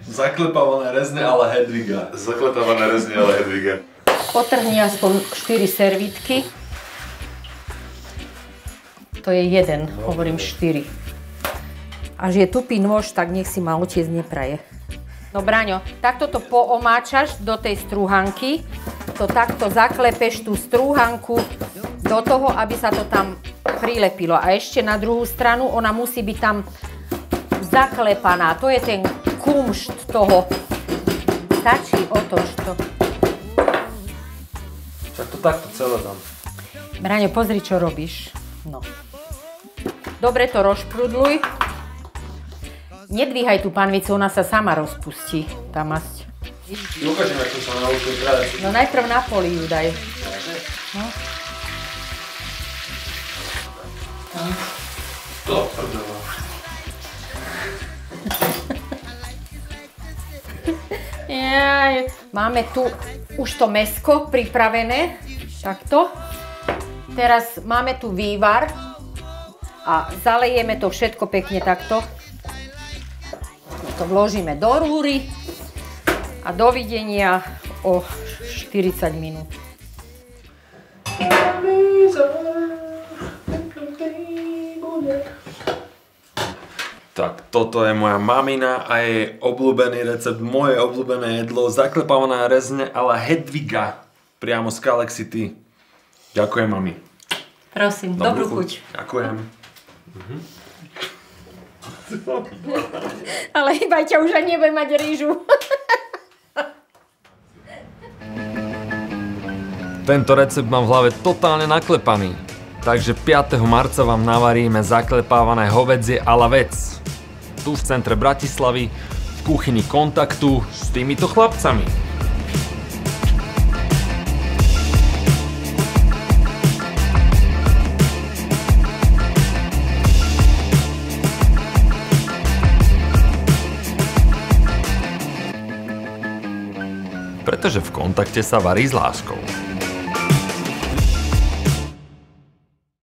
Zaklepávané rezne, ale Hedviga. Zaklepávané rezne, ale Hedviga. Potrhni aspoň 4 servítky. To je jeden, hovorím 4. Až je tupý nôž, tak nech si ma otec nepraje. No Braňo, takto to poomáčaš do tej strúhanky. To takto zaklepeš tú strúhanku do toho, aby sa to tam prilepilo. A ešte na druhú stranu, ona musí byť tam zaklepaná. To je ten kumšt toho. Stačí, otoč to. Tak to takto celé dám. Braňo, pozri, čo robíš. No. Dobre to rozprudluj. Nedvíhaj tú panvicu, ona sa sama rozpustí, tá masť. Ukážem, ako sa naučil kráľať. No najprv na poli ju daj. No. To prdelo. Jaj, máme tu už to mäsko pripravené, takto. Teraz máme tu vývar a zalejeme to všetko pekne takto. To vložíme do rúry a dovidenia o 40 minút. Tak toto je moja mamina a jej obľúbený recept, moje obľúbené jedlo, zaklepávaná rezne ale Hedviga, priamo z Kalexity. Ďakujem, mami. Prosím, dobrú chuť. Ďakujem. Ale iba ťa už ani nebude mať rýžu. Tento recept mám v hlave totálne naklepaný. Takže 5. marca vám navaríme zaklepávané hovädzie a la vec. Tu v centre Bratislavy, v kuchyni Kontaktu s týmito chlapcami. Pretože v Kontakte sa varí s láskou.